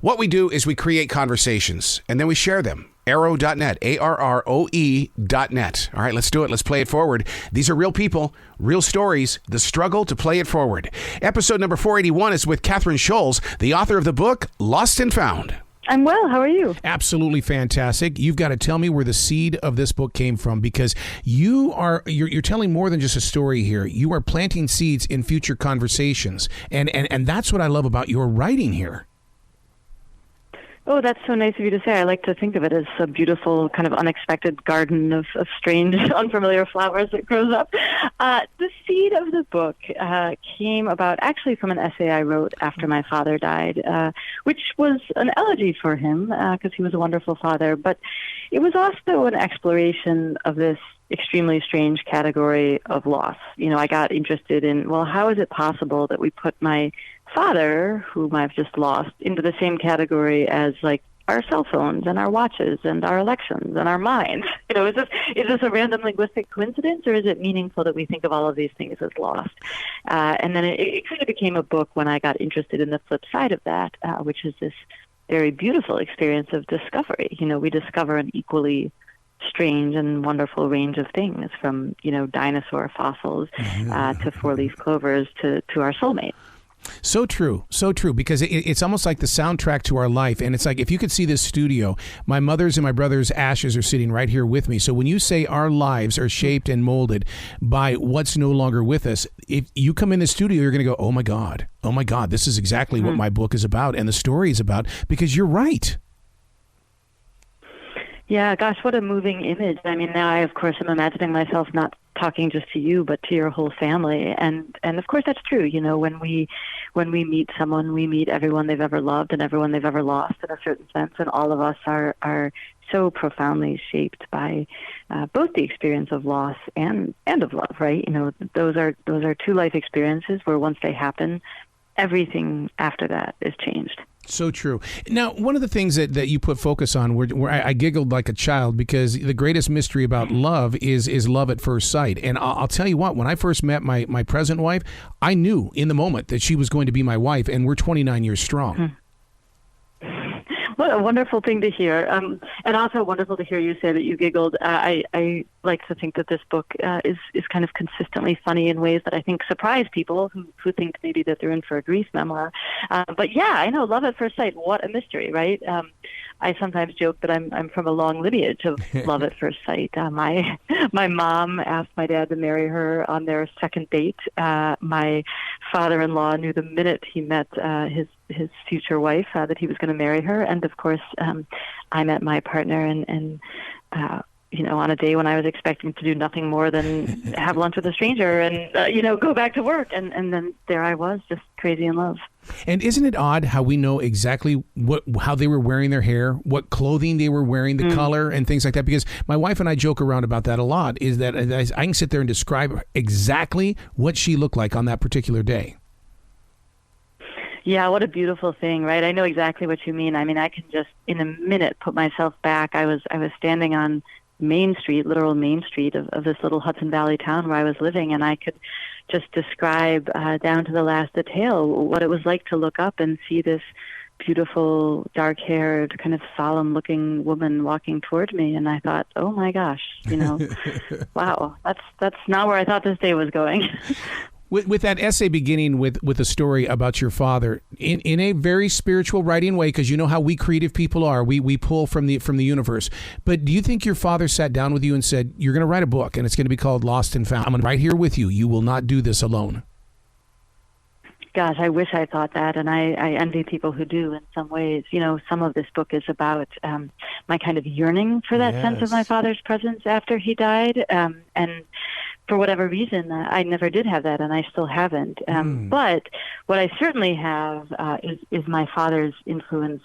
What we do is we create conversations, and then we share them. Arrow.net, ARROE.net. All right, let's do it. Let's play it forward. These are real people, real stories, the struggle to play it forward. Episode number 481 is with Kathryn Schulz, the author of the book, Lost and Found. I'm well. How are you? Absolutely fantastic. You've got to tell me where the seed of this book came from, because you're telling more than just a story here. You are planting seeds in future conversations, and that's what I love about your writing here. Oh, that's so nice of you to say. I like to think of it as a beautiful, kind of unexpected garden of strange, unfamiliar flowers that grows up. The seed of the book came about actually from an essay I wrote after my father died, which was an elegy for him because he was a wonderful father. But it was also an exploration of this extremely strange category of loss. You know, I got interested in, well, how is it possible that we put my father, whom I've just lost, into the same category as like our cell phones and our watches and our elections and our minds? You know, is this a random linguistic coincidence, or is it meaningful that we think of all of these things as lost? And then it kind of became a book when I got interested in the flip side of that, which is this very beautiful experience of discovery. You know, we discover an equally strange and wonderful range of things, from, you know, dinosaur fossils to four-leaf clovers to our soulmate. So true, because it's almost like the soundtrack to our life. And it's like, if you could see this studio, my mother's and my brother's ashes are sitting right here with me. So when you say our lives are shaped and molded by what's no longer with us, if you come in the studio, you're going to go, oh my God, this is exactly what my book is about and the story is about, because you're right. Yeah, gosh, what a moving image. I mean, now I, of course, am imagining myself not talking just to you, but to your whole family. And of course, that's true. You know, when we meet someone, we meet everyone they've ever loved and everyone they've ever lost in a certain sense. And all of us are so profoundly shaped by both the experience of loss and of love, right? You know, those are two life experiences where once they happen, everything after that is changed. So true. Now, one of the things that you put focus on, where I giggled like a child, because the greatest mystery about love is love at first sight. And I'll tell you what, when I first met my present wife, I knew in the moment that she was going to be my wife, and we're 29 years strong. What a wonderful thing to hear. And also wonderful to hear you say that you giggled. I like to think that this book is kind of consistently funny in ways that I think surprise people who think maybe that they're in for a grief memoir. But yeah, I know, love at first sight. What a mystery, right? I sometimes joke that I'm from a long lineage of love at first sight. My mom asked my dad to marry her on their second date. My father-in-law knew the minute he met his future wife that he was going to marry her. And of course, I met my partner and you know, on a day when I was expecting to do nothing more than have lunch with a stranger and, you know, go back to work. And then there I was, just crazy in love. And isn't it odd how we know exactly how they were wearing their hair, what clothing they were wearing, the color and things like that? Because my wife and I joke around about that a lot, is that I can sit there and describe exactly what she looked like on that particular day. Yeah, what a beautiful thing, right? I know exactly what you mean. I mean, I can just in a minute put myself back. I was standing on Main Street, literal Main Street of this little Hudson Valley town where I was living, and I could just describe down to the last detail what it was like to look up and see this beautiful, dark-haired, kind of solemn-looking woman walking toward me. And I thought, oh my gosh, you know, wow, that's not where I thought this day was going. With that essay beginning with a story about your father in a very spiritual writing way, because you know how we creative people are, we pull from the universe. But do you think your father sat down with you and said, you're going to write a book and it's going to be called Lost and Found? I'm right here with you. You will not do this alone. Gosh, I wish I thought that, and I envy people who do in some ways. You know, some of this book is about my kind of yearning for that sense of my father's presence after he died, and for whatever reason, I never did have that, and I still haven't. But what I certainly have is my father's influence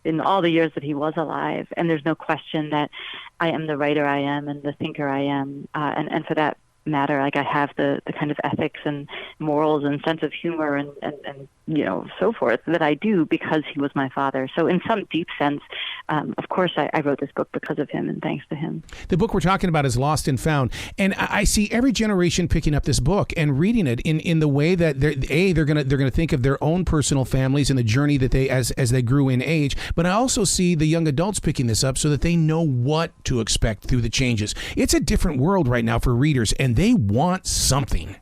in all the years that he was alive, and there's no question that I am the writer I am and the thinker I am, and for that matter, like I have the kind of ethics and morals and sense of humor and so forth, that I do because he was my father. So in some deep sense, of course, I wrote this book because of him and thanks to him. The book we're talking about is Lost and Found. And I see every generation picking up this book and reading it in the way that they're gonna think of their own personal families and the journey that they as they grew in age. But I also see the young adults picking this up so that they know what to expect through the changes. It's a different world right now for readers, and they want something.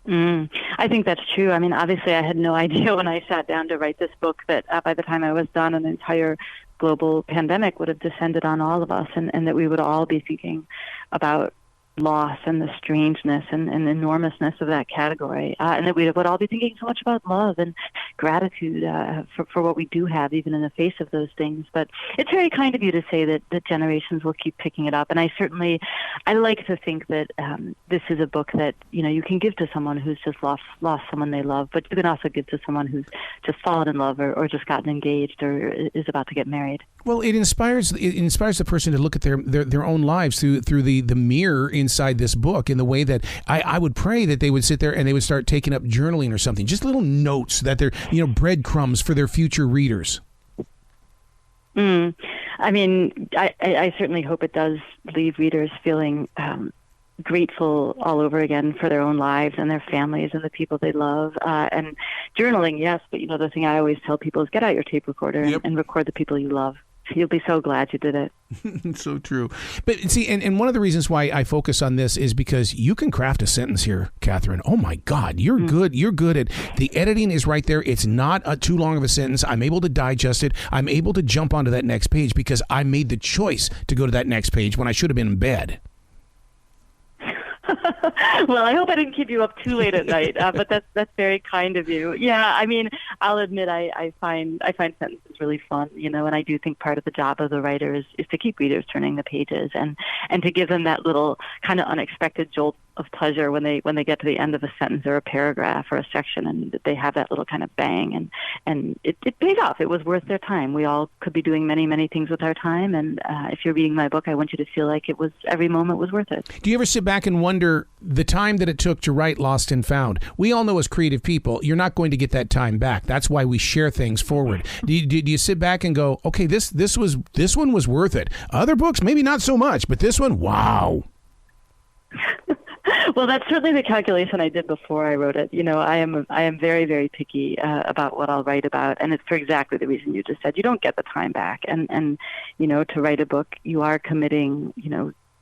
I think that's true. I mean, obviously, I had no idea when I sat down to write this book that by the time I was done, an entire global pandemic would have descended on all of us, and that we would all be thinking about loss and the strangeness and enormousness of that category, and that we would all be thinking so much about love and gratitude for what we do have, even in the face of those things. But it's very kind of you to say that generations will keep picking it up, and I like to think that this is a book that you can give to someone who's just lost someone they love, but you can also give to someone who's just fallen in love or just gotten engaged or is about to get married. Well, it inspires the person to look at their own lives through the mirror inside this book, in the way that I would pray that they would sit there and they would start taking up journaling or something, just little notes that they're breadcrumbs for their future readers. I mean, I certainly hope it does leave readers feeling grateful all over again for their own lives and their families and the people they love. And journaling, yes, but the thing I always tell people is get out your tape recorder and record the people you love. You'll be so glad you did it. So true. But see, and one of the reasons why I focus on this is because you can craft a sentence here, Kathryn. Oh my God, you're good. You're good at the editing is right there. It's not too long of a sentence. I'm able to digest it. I'm able to jump onto that next page because I made the choice to go to that next page when I should have been in bed. Well, I hope I didn't keep you up too late at night, but that's very kind of you. Yeah, I mean, I'll admit I find sentences really fun, and I do think part of the job of the writer is to keep readers turning the pages and to give them that little kind of unexpected jolt of pleasure when they get to the end of a sentence or a paragraph or a section, and they have that little kind of bang, and it paid off. It was worth their time. We all could be doing many, many things with our time, and if you're reading my book, I want you to feel like every moment was worth it. Do you ever sit back and wonder the time that it took to write Lost and Found? We all know as creative people, you're not going to get that time back. That's why we share things forward. Do you sit back and go, okay, this one was worth it. Other books, maybe not so much, but this one, wow. Well, that's certainly the calculation I did before I wrote it. I am very, very picky about what I'll write about, and it's for exactly the reason you just said. You don't get the time back, and to write a book, you are committing,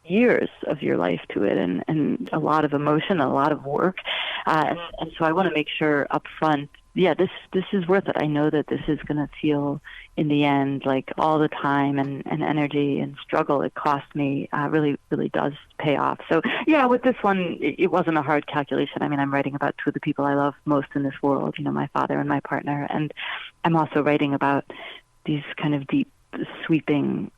years of your life to it, and a lot of emotion, a lot of work, and so I want to make sure up front, this is worth it. I know that this is going to feel, in the end, like all the time and energy and struggle it cost me really, really does pay off. So, yeah, with this one, it wasn't a hard calculation. I mean, I'm writing about two of the people I love most in this world, my father and my partner, and I'm also writing about these kind of deep, sweeping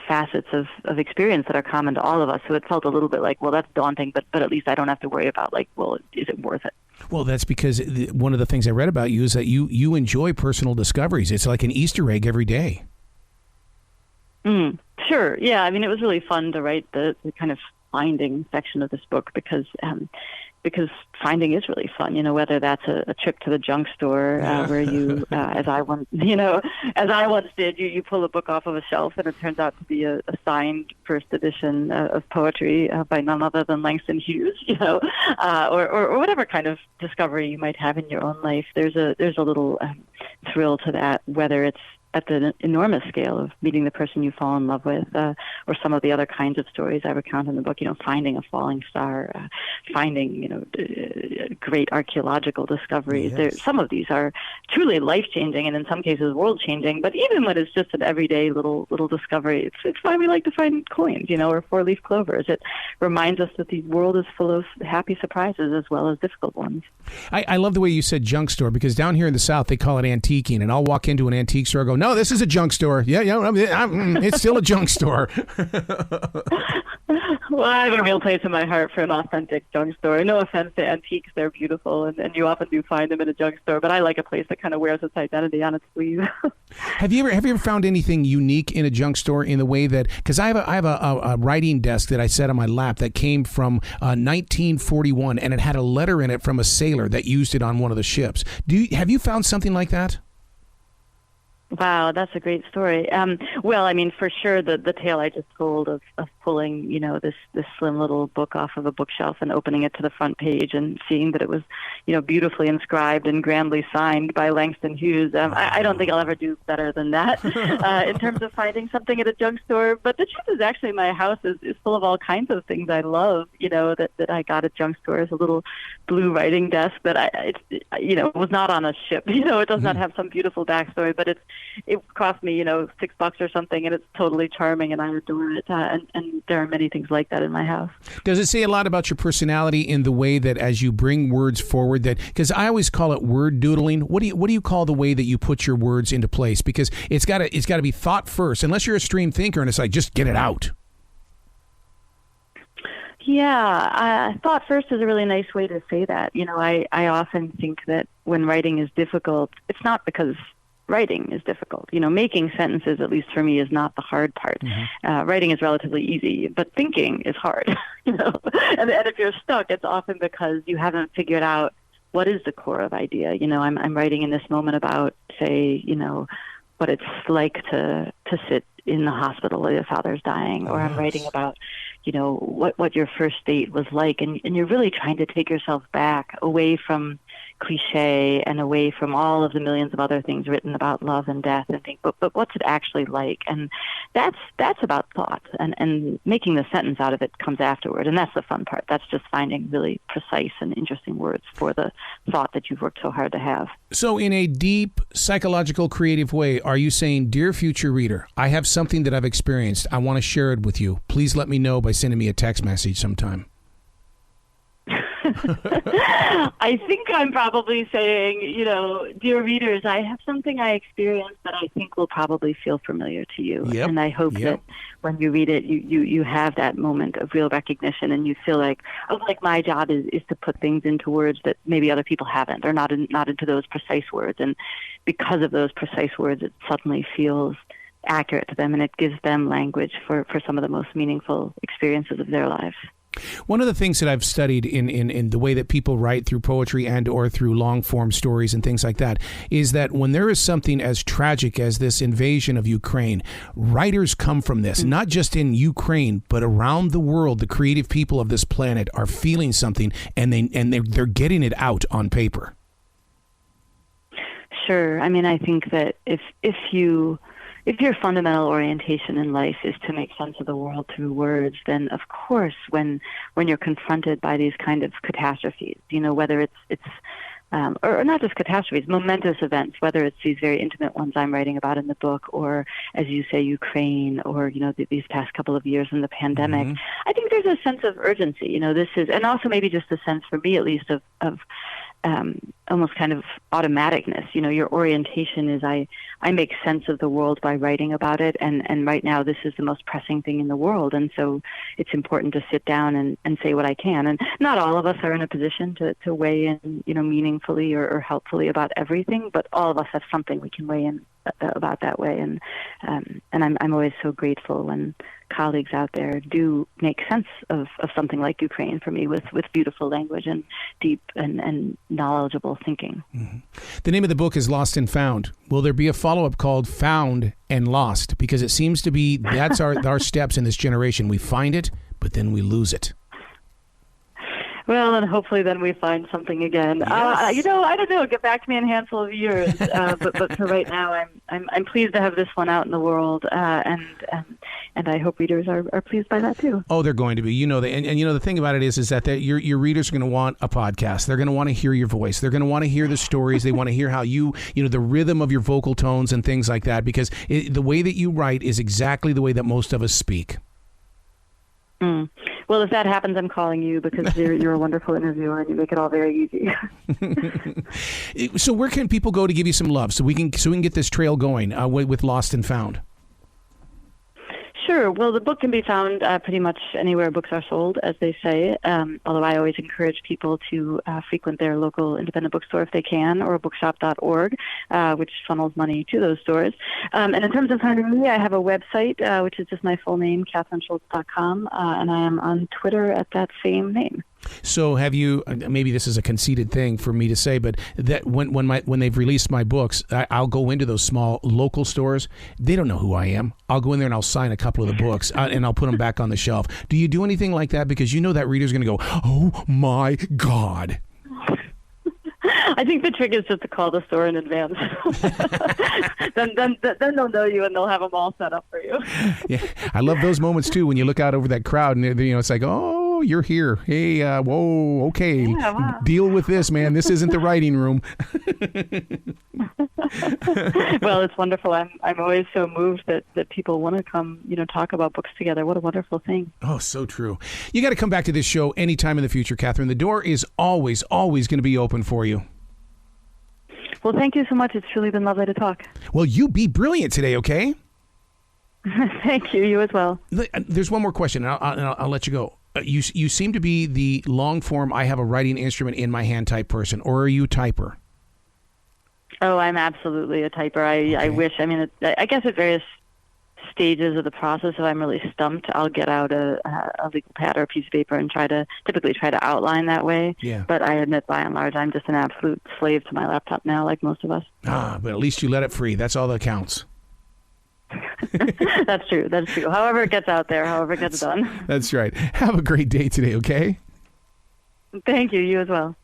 facets of experience that are common to all of us. So it felt a little bit like, well, that's daunting, but at least I don't have to worry about, like, well, is it worth it? Well, that's because one of the things I read about you is that you enjoy personal discoveries. It's like an Easter egg every day. Sure. Yeah. I mean, it was really fun to write the kind of finding section of this book because finding is really fun, whether that's a trip to the junk store where you, as I once did, you pull a book off of a shelf and it turns out to be a signed first edition of poetry by none other than Langston Hughes, or whatever kind of discovery you might have in your own life. There's a little thrill to that, whether it's at the enormous scale of meeting the person you fall in love with, or some of the other kinds of stories I recount in the book, finding a falling star, finding, great archaeological discoveries. Yes. Some of these are truly life-changing and in some cases world-changing, but even when it's just an everyday little discovery, it's why we like to find coins, or four-leaf clovers. It reminds us that the world is full of happy surprises as well as difficult ones. I love the way you said junk store, because down here in the South, they call it antiquing, and I'll walk into an antique store and go, no, this is a junk store. Yeah, it's still a junk store. Well, I have a real place in my heart for an authentic junk store. No offense to antiques, they're beautiful, and you often do find them in a junk store, but I like a place that kind of wears its identity on its sleeve. Have you ever found anything unique in a junk store in the way that, because I have a writing desk that I set on my lap that came from 1941, and it had a letter in it from a sailor that used it on one of the ships. Have you found something like that? Wow, that's a great story. Well, I mean, for sure, the tale I just told of pulling, this slim little book off of a bookshelf and opening it to the front page and seeing that it was, beautifully inscribed and grandly signed by Langston Hughes. I don't think I'll ever do better than that in terms of finding something at a junk store. But the truth is, actually, my house is full of all kinds of things I love, that I got at junk stores. A little blue writing desk that was not on a ship. It does not have some beautiful backstory, but it cost me, $6 or something, and it's totally charming, and I adore it. And there are many things like that in my house. Does it say a lot about your personality in the way that as you bring words forward, that, because I always call it word doodling. What do you call the way that you put your words into place? Because it's got to be thought first, unless you're a stream thinker and it's like, just get it out. Yeah, thought first is a really nice way to say that. I often think that when writing is difficult, it's not because writing is difficult. Making sentences, at least for me, is not the hard part. Mm-hmm. Writing is relatively easy, but thinking is hard. And if you're stuck, it's often because you haven't figured out what is the core of idea. I'm writing in this moment about, say, what it's like to sit in the hospital while your father's dying, or I'm writing about, what your first date was like, and you're really trying to take yourself back away from cliche and away from all of the millions of other things written about love and death, and think, but what's it actually like? And that's about thought, and making the sentence out of it comes afterward, and that's the fun part. That's just finding really precise and interesting words for the thought that you've worked so hard to have. So in a deep, psychological, creative way, are you saying, dear future reader, I have something that I've experienced. I want to share it with you. Please let me know by sending me a text message sometime. I think I'm probably saying, dear readers, I have something I experienced that I think will probably feel familiar to you. Yep. And I hope that when you read it, you have that moment of real recognition, and you feel like my job is to put things into words that maybe other people haven't, or not into those precise words. And because of those precise words, it suddenly feels accurate to them, and it gives them language for some of the most meaningful experiences of their lives. One of the things that I've studied in the way that people write through poetry and or through long form stories and things like that is that when there is something as tragic as this invasion of Ukraine, writers come from this, not just in Ukraine, but around the world. The creative people of this planet are feeling something, and they're getting it out on paper. Sure. I mean, I think that if your fundamental orientation in life is to make sense of the world through words, then of course, when you're confronted by these kind of catastrophes, whether it's or not just catastrophes, momentous events, whether it's these very intimate ones I'm writing about in the book, or, as you say, Ukraine, or, these past couple of years in the pandemic, I think there's a sense of urgency. This is, and also maybe just a sense, for me at least, of almost kind of automaticness. Your orientation is I make sense of the world by writing about it, and right now this is the most pressing thing in the world, and so it's important to sit down and say what I can. And not all of us are in a position to weigh in, meaningfully or helpfully about everything, but all of us have something we can weigh in about that way. And I'm always so grateful when colleagues out there do make sense of something like Ukraine for me with beautiful language and deep and knowledgeable thinking. Mm-hmm. The name of the book is Lost and Found. Will there be a follow-up called Found and Lost? Because it seems to be that's our steps in this generation. We find it, but then we lose it. Well, and hopefully then we find something again. Yes. I don't know. Get back to me in a handful of years. But for right now, I'm pleased to have this one out in the world, and I hope readers are pleased by that too. Oh, they're going to be. And the thing about it is that your readers are going to want a podcast. They're going to want to hear your voice. They're going to want to hear the stories. They want to hear how the rhythm of your vocal tones and things like that, because the way that you write is exactly the way that most of us speak. Well, if that happens, I'm calling you, because you're a wonderful interviewer and you make it all very easy. So where can people go to give you some love so we can get this trail going with Lost and Found? Sure. Well, the book can be found pretty much anywhere books are sold, as they say, although I always encourage people to frequent their local independent bookstore if they can, or bookshop.org, which funnels money to those stores. And in terms of finding me, I have a website, which is just my full name, KathrynSchulz.com, and I am on Twitter at that same name. So have you, maybe this is a conceited thing for me to say, but that when they've released my books, I'll go into those small local stores. They don't know who I am. I'll go in there and I'll sign a couple of the books and I'll put them back on the shelf. Do you do anything like that? Because you know that reader's going to go, oh my God. I think the trick is just to call the store in advance. then they'll know you and they'll have them all set up for you. Yeah, I love those moments too when you look out over that crowd and it's like, oh, you're here. Hey, whoa, okay, yeah, wow. Deal with this, man. This isn't the writing room. Well, it's wonderful. I'm always so moved that people want to come, talk about books together. What a wonderful thing. Oh, so true. You got to come back to this show anytime in the future, Kathryn. The door is always going to be open for you. Well, thank you so much. It's truly been lovely to talk. Well, you be brilliant today, okay? Thank you. You as well. There's one more question, and I'll let you go. You seem to be the long form, I have a writing instrument in my hand type person, or are you a typer? Oh, I'm absolutely a typer. Okay. I wish. I mean, I guess at various stages of the process, if I'm really stumped, I'll get out a legal pad or a piece of paper and typically try to outline that way. Yeah. But I admit, by and large, I'm just an absolute slave to my laptop now, like most of us. But at least you let it free. That's all that counts. That's true. However it gets out there, however it gets done. That's right. Have a great day today, okay? Thank you. You as well.